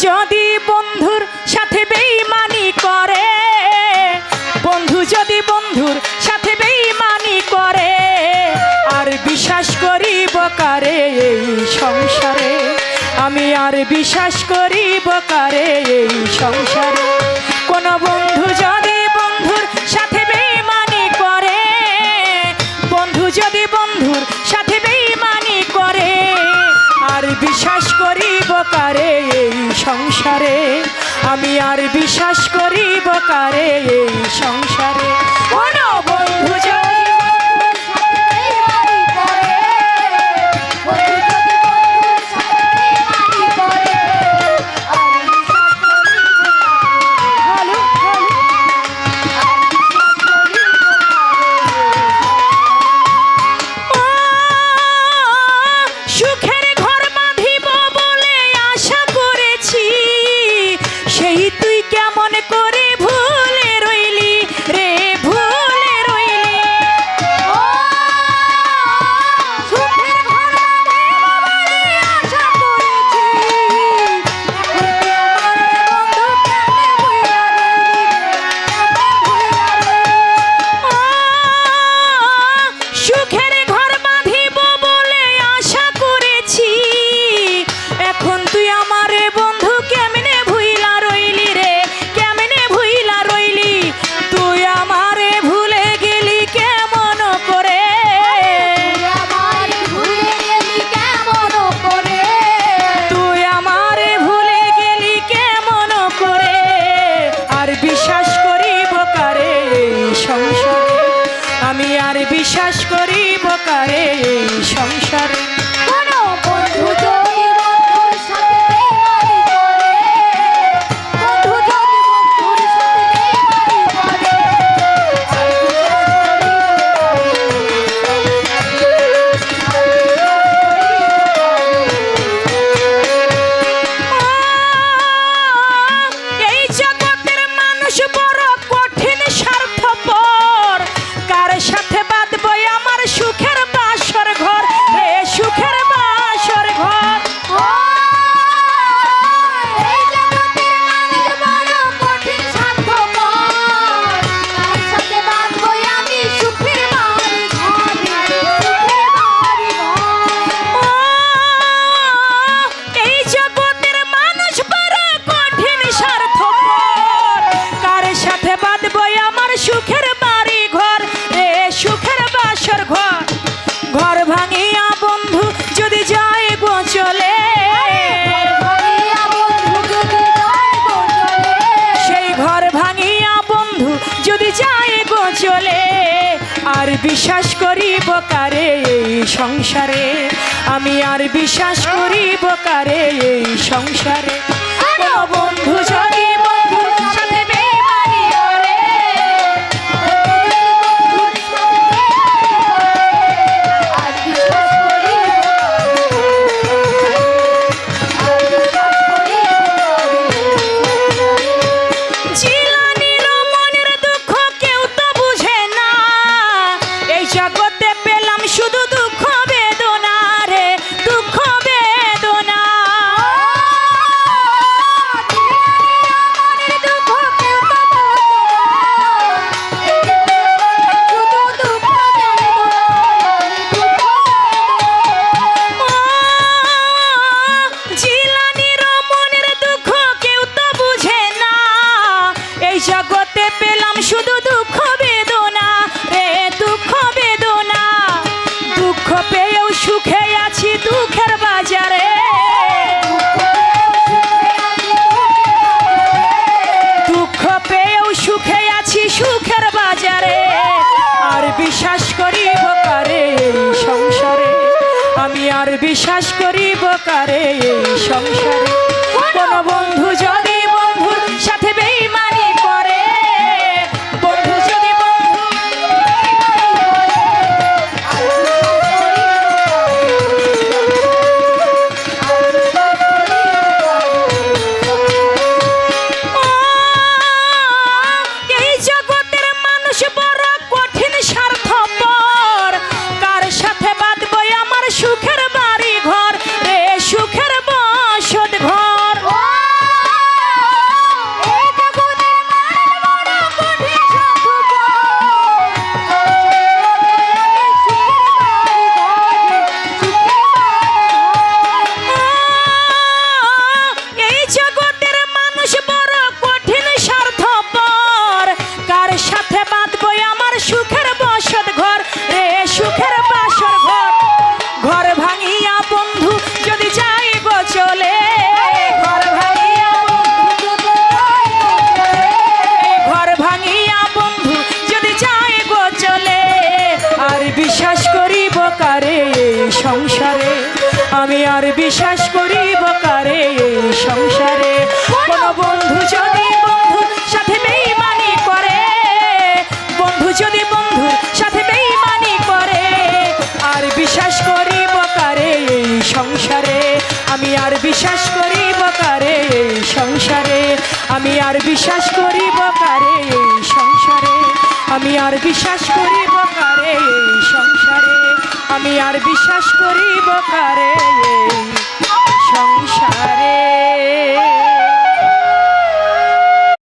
যদি বন্ধুর সাথে বেঈমানি করে, বন্ধু যদি বন্ধুর সাথে বেঈমানি করে, আর বিশ্বাস করিব কারে এই সংসারে, আমি আর বিশ্বাস করিব কারে এই সংসারে। কোন বন্ধু যদি বন্ধুর সাথে বেঈমানি করে, বন্ধু যদি বন্ধুর সাথে বেঈমানি করে, আর বিশ্বাস করিব কারে এই সংসারে, আমি আর বিশ্বাস করিব কারে এই সংসারে। কোন বন্ধু যদি আমি আর বিশ্বাস করিব কারে এই সংসারে। কোন বন্ধু যদি বন্ধুর সাথে বেঈমানি করে, বন্ধু যদি বন্ধুর সাথে বেঈমানি করে, এই জগতের মানুষ বড় কঠিন স্বার্থপর, কার সাথে বাঁধবো আমার সুখের বাসর ঘর, রে সুখের বাসর ঘর। এই জগতের মানুষ বড় কঠিন স্বার্থপর, কার সাথে বাঁধবো আমি সুখের বাড়ি ঘর, সুখের বাড়ি ঘর। এই জগতের মানুষ বড় কঠিন স্বার্থপর, কার সাথে বাঁধবো আমার সুখের বাড়ি ঘর, রে সুখের বাসর ঘর। ঘর ভাঙিয়া বন্ধু যদি যায় গো চলে, সেই ঘর ভাঙিয়া বন্ধু যদি যায় গো চলে, আর বিশ্বাস করিব কারে এই সংসারে, আমি আর বিশ্বাস করিব কারে এই সংসারে। কোন বন্ধু যদি বন্ধুর সাথে বেঈমানি করে, জিলানির মনের দুঃখ কেউ তো বুঝে না, এই জগতে পেলাম শুধু দুঃখ বেদনা, রে দুঃখ বেদনা। জিলানির মনের দুঃখ কেউ তো বুঝে না, এই জগতে পেলাম শুধু দুঃখ বেদনা, রে দুঃখ বেদনা। দুঃখ পেয়েও সুখে আছি দুঃখের বাজারে, দুঃখ পেয়েও সুখে আছি সুখের বাজারে, আর বিশ্বাস করিব কারে এই সংসারে, আমি আর বিশ্বাস করিব কারে এই সংসারে। কোন বন্ধু যদি বন্ধুর সাথে বেঈমানি করে, বন্ধু যদি বন্ধু এই জগতের মানুষ বড় কঠিন স্বার্থপর, কার সাথে বাঁধবো আমার সুখের বাড়ি ঘর, রে সুখের বসত ঘর। বিশ্বাস করিব কারে এই সংসারে কোন বন্ধু যদি বন্ধুর সাথে বেঈমানি করে বন্ধু যদি বন্ধুর সাথে বেঈমানি করে আর বিশ্বাস করিব কারে এই সংসারে আমি আর বিশ্বাস করিব কারে এই সংসারে আমি আর বিশ্বাস করিব কারে এই সংসারে আমি আর বিশ্বাস করিব কারে এই সংসারে আমি আর বিশ্বাস করিব কারে এই